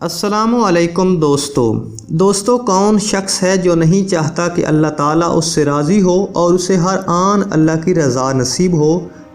अस्सलामुअलैकुम दोस्तों कौन शख्स है जो नहीं चाहता कि अल्लाह ताला उससे राज़ी हो और उसे हर आन अल्लाह की रज़ा नसीब हो,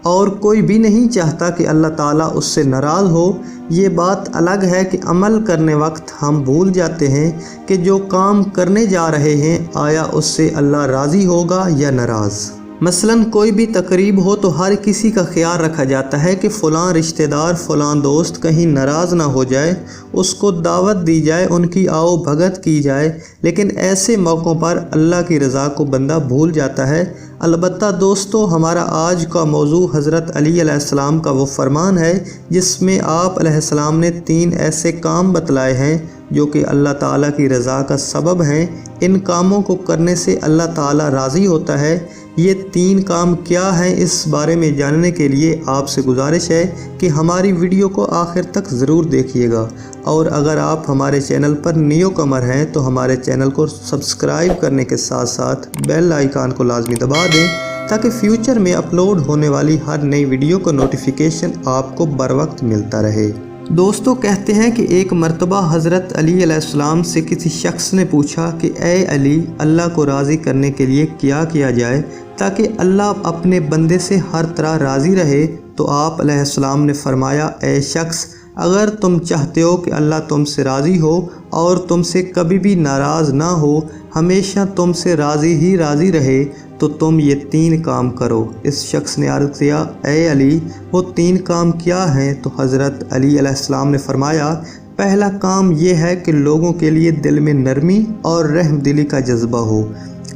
और कोई भी नहीं चाहता कि अल्लाह ताला उससे नाराज़ हो। ये बात अलग है कि अमल करने वक्त हम भूल जाते हैं कि जो काम करने जा रहे हैं आया उससे अल्लाह राज़ी होगा या नाराज़। मसलन कोई भी तकरीब हो तो हर किसी का ख्याल रखा जाता है कि फ़लाँ रिश्तेदार फ़लाँ दोस्त कहीं नाराज़ ना हो जाए, उसको दावत दी जाए, उनकी आओ भगत की जाए। लेकिन ऐसे मौक़ों पर अल्लाह की रज़ा को बंदा भूल जाता है। अलबत्ता दोस्तों, हमारा आज का मौजू हज़रत अली अलैहिस्सलाम का वो फरमान है जिसमें आप अलैहिस्सलाम ने 3 ऐसे काम बतलाए हैं जो कि अल्लाह ताला की रज़ा का सबब हैं। इन कामों को करने से अल्लाह ताला राज़ी होता है। ये 3 काम क्या हैं, इस बारे में जानने के लिए आपसे गुजारिश है कि हमारी वीडियो को आखिर तक ज़रूर देखिएगा। और अगर आप हमारे चैनल पर न्यू कमर हैं तो हमारे चैनल को सब्सक्राइब करने के साथ साथ बेल आइकन को लाजमी दबा दें ताकि फ्यूचर में अपलोड होने वाली हर नई वीडियो का नोटिफिकेशन आपको बर वक्त मिलता रहे। दोस्तों, कहते हैं कि एक मर्तबा हज़रत अली अलैहिस्सलाम से किसी शख्स ने पूछा कि ए अली, अल्लाह को राज़ी करने के लिए क्या किया जाए ताकि अल्लाह अपने बंदे से हर तरह राज़ी रहे। तो आप अलैहिस्सलाम ने फरमाया, ए शख्स, अगर तुम चाहते हो कि अल्लाह तुमसे राज़ी हो और तुमसे कभी भी नाराज़ ना हो, हमेशा तुमसे राज़ी ही राज़ी रहे, तो तुम ये 3 काम करो। इस शख्स ने अर्ज़ किया, ए अली, वो 3 काम क्या हैं? तो हज़रत अली अलैहिस्सलाम ने फरमाया, पहला काम ये है कि लोगों के लिए दिल में नरमी और रहम दिली का जज्बा हो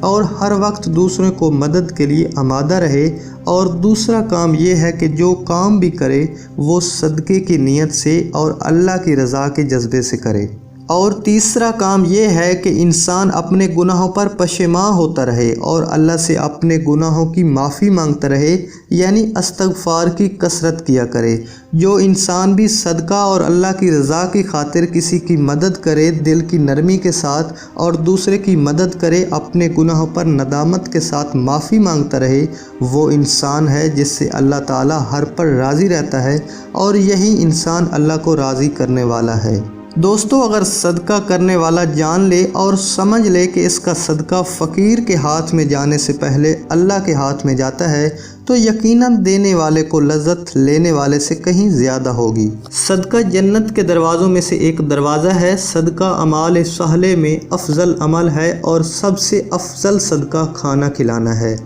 और हर वक्त दूसरों को मदद के लिए आमादा रहे। और दूसरा काम ये है कि जो काम भी करे वो सदक़े की नीयत से और अल्लाह की रज़ा के जज्बे से करे। और तीसरा काम ये है कि इंसान अपने गुनाहों पर पशेमां होता रहे और अल्लाह से अपने गुनाहों की माफ़ी मांगता रहे, यानी इस्तग़फ़ार की कसरत किया करे। जो इंसान भी सदका और अल्लाह की रज़ा की खातिर किसी की मदद करे दिल की नरमी के साथ और दूसरे की मदद करे अपने गुनाहों पर नदामत के साथ माफ़ी मांगता रहे, वो इंसान है जिससे अल्लाह ताला हर पर राज़ी रहता है और यही इंसान अल्लाह को राज़ी करने वाला है। दोस्तों, अगर सदका करने वाला जान ले और समझ ले कि इसका सदका फ़कीर के हाथ में जाने से पहले अल्लाह के हाथ में जाता है तो यकीनन देने वाले को लज़्ज़त लेने वाले से कहीं ज़्यादा होगी। सदका जन्नत के दरवाज़ों में से एक दरवाज़ा है। सदका अमाल सहले में अफजल अमल है और सबसे अफजल सदका खाना खिलाना है।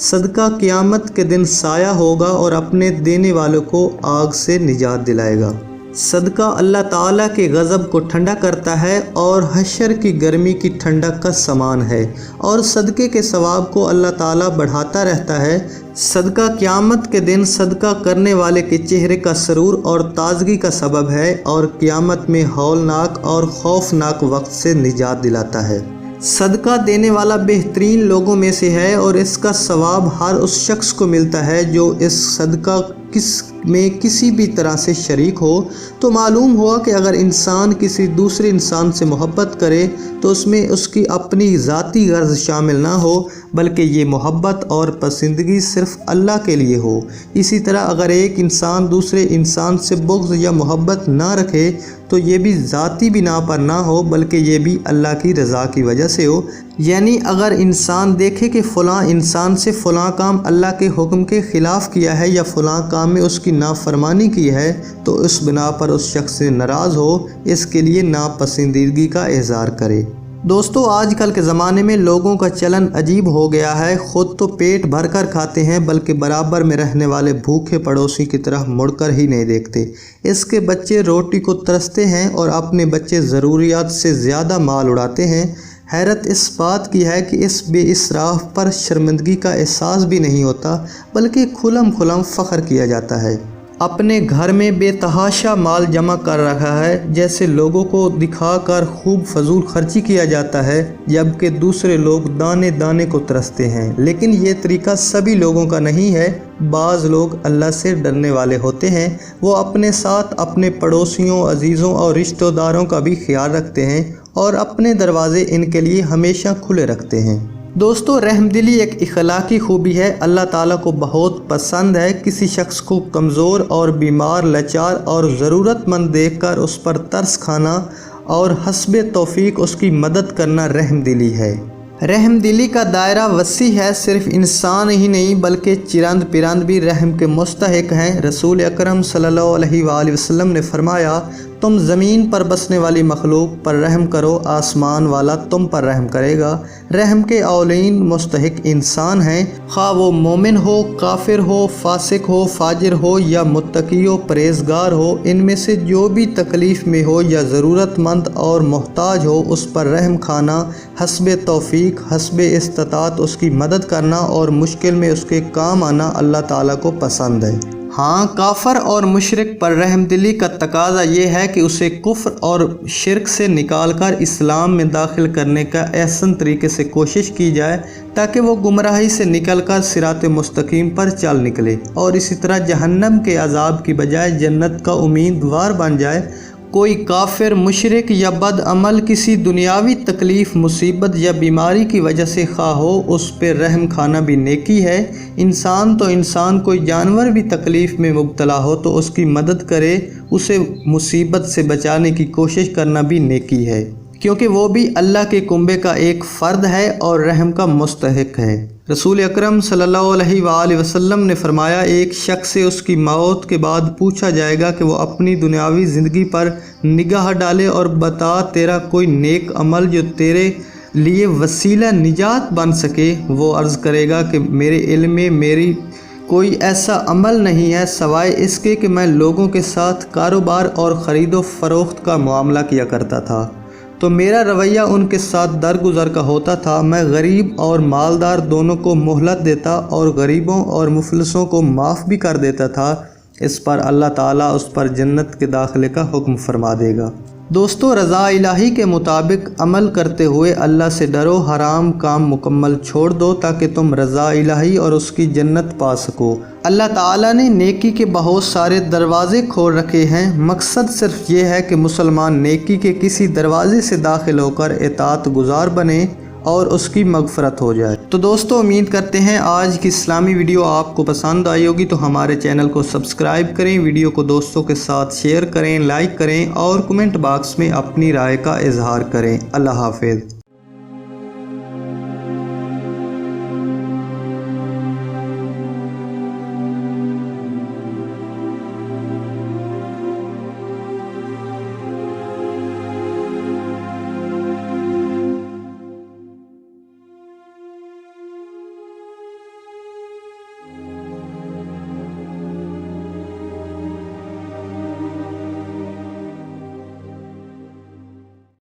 सदका क़यामत के दिन साया होगा और अपने देने वालों को आग से निजात दिलाएगा। सदका अल्लाह ताला के गज़ब को ठंडा करता है और हशर की गर्मी की ठंडक का समान है और सदक़े के सवाब को अल्लाह ताला बढ़ाता रहता है। सदका क़यामत के दिन सदका करने वाले के चेहरे का सरूर और ताज़गी का सबब है और क़यामत में हौलनाक और खौफनाक वक्त से निजात दिलाता है। सदका देने वाला बेहतरीन लोगों में से है और इसका सवाब हर उस शख्स को मिलता है जो इस सदका में किसी भी तरह से शरीक हो। तो मालूम हुआ कि अगर इंसान किसी दूसरे इंसान से मोहब्बत करे तो उसमें उसकी अपनी ज़ाती गर्ज शामिल ना हो, बल्कि ये मोहब्बत और पसंदगी सिर्फ़ अल्लाह के लिए हो। इसी तरह अगर एक इंसान दूसरे इंसान से बुग़्ज़ या मोहब्बत ना रखे तो ये भी ज़ाती बिना पर ना हो, बल्कि ये भी अल्लाह की रज़ा की वजह से हो। यानी अगर इंसान देखे कि फ़लाँ इंसान से फ़लाँ काम अल्लाह के हुक्म के ख़िलाफ़ किया है या फ़लाँ काम में उसकी नाफरमानी की है तो उस बिना पर उस शख्स से नाराज़ हो, इसके लिए नापसंदीदगी का इज़हार करे। दोस्तों, आजकल के ज़माने में लोगों का चलन अजीब हो गया है। ख़ुद तो पेट भर कर खाते हैं बल्कि बराबर में रहने वाले भूखे पड़ोसी की तरफ मुड़कर ही नहीं देखते। इसके बच्चे रोटी को तरसते हैं और अपने बच्चे ज़रूरियात से ज़्यादा माल उड़ाते हैं। हैरत इस बात की है कि इस बेइसराफ़ पर शर्मिंदगी का एहसास भी नहीं होता, बल्कि खुलम खुलम फ़ख्र किया जाता है। अपने घर में बेतहाशा माल जमा कर रखा है, जैसे लोगों को दिखाकर खूब फजूल खर्ची किया जाता है, जबकि दूसरे लोग दाने दाने को तरसते हैं। लेकिन ये तरीका सभी लोगों का नहीं है। बाज़ लोग अल्लाह से डरने वाले होते हैं, वो अपने साथ अपने पड़ोसियों, अजीज़ों और रिश्तेदारों का भी ख्याल रखते हैं और अपने दरवाज़े इनके लिए हमेशा खुले रखते हैं। दोस्तों, रहमदिली एक इखलाकी खूबी है। अल्लाह ताला को बहुत पसंद है किसी शख्स को कमज़ोर और बीमार, लाचार और ज़रूरतमंद देखकर उस पर तरस खाना اور حسب توفیق اس کی مدد کرنا رحم دلی ہے۔ رحم دلی کا دائرہ وسیع ہے، صرف انسان ہی نہیں بلکہ چرند پرند بھی رحم کے مستحق ہیں۔ رسول اکرم صلی اللہ علیہ وآلہ وسلم نے فرمایا، تم زمین پر بسنے والی مخلوق پر رحم کرو، آسمان والا تم پر رحم کرے گا۔ رحم کے اولین مستحق انسان ہیں، خواہ وہ مومن ہو، کافر ہو، فاسق ہو، فاجر ہو یا متقی ہو، پرہیزگار ہو۔ ان میں سے جو بھی تکلیف میں ہو یا ضرورت مند اور محتاج ہو، اس پر رحم کھانا، حسب توفیق، حسب استطاعت اس کی مدد کرنا اور مشکل میں اس کے کام آنا اللہ تعالیٰ کو پسند ہے۔ ہاں، کافر اور مشرک پر رحم دلی کا تقاضا یہ ہے کہ اسے کفر اور شرک سے نکال کر اسلام میں داخل کرنے کا احسن طریقے سے کوشش کی جائے تاکہ وہ گمراہی سے نکل کر صراط مستقیم پر چل نکلے اور اسی طرح جہنم کے عذاب کی بجائے جنت کا امیدوار بن جائے۔ کوئی کافر، مشرک یا بد عمل کسی دنیاوی تکلیف، مصیبت یا بیماری کی وجہ سے خواہ ہو، اس پہ رحم کھانا بھی نیکی ہے۔ انسان تو انسان، کوئی جانور بھی تکلیف میں مبتلا ہو تو اس کی مدد کرے، اسے مصیبت سے بچانے کی کوشش کرنا بھی نیکی ہے، کیونکہ وہ بھی اللہ کے کنبے کا ایک فرد ہے اور رحم کا مستحق ہے۔ رسول اکرم صلی اللہ علیہ وآلہ وسلم نے فرمایا، ایک شخص سے اس کی موت کے بعد پوچھا جائے گا کہ وہ اپنی دنیاوی زندگی پر نگاہ ڈالے اور بتا تیرا کوئی نیک عمل جو تیرے لیے وسیلہ نجات بن سکے۔ وہ عرض کرے گا کہ میرے علم میں میری کوئی ایسا عمل نہیں ہے سوائے اس کے کہ میں لوگوں کے ساتھ کاروبار اور خرید و فروخت کا معاملہ کیا کرتا تھا، تو میرا رویہ ان کے ساتھ درگزر کا ہوتا تھا۔ میں غریب اور مالدار دونوں کو مہلت دیتا اور غریبوں اور مفلسوں کو معاف بھی کر دیتا تھا۔ اس پر اللہ تعالیٰ اس پر جنت کے داخلے کا حکم فرما دے گا۔ دوستو، رضا الہی کے مطابق عمل کرتے ہوئے اللہ سے ڈرو، حرام کام مکمل چھوڑ دو تاکہ تم رضا الہی اور اس کی جنت پا سکو۔ اللہ تعالیٰ نے نیکی کے بہت سارے دروازے کھول رکھے ہیں، مقصد صرف یہ ہے کہ مسلمان نیکی کے کسی دروازے سے داخل ہو کر اطاعت گزار بنے اور اس کی مغفرت ہو جائے۔ تو دوستو، امید کرتے ہیں آج کی اسلامی ویڈیو آپ کو پسند آئی ہوگی، تو ہمارے چینل کو سبسکرائب کریں، ویڈیو کو دوستوں کے ساتھ شیئر کریں، لائک کریں اور کمنٹ باکس میں اپنی رائے کا اظہار کریں۔ اللہ حافظ۔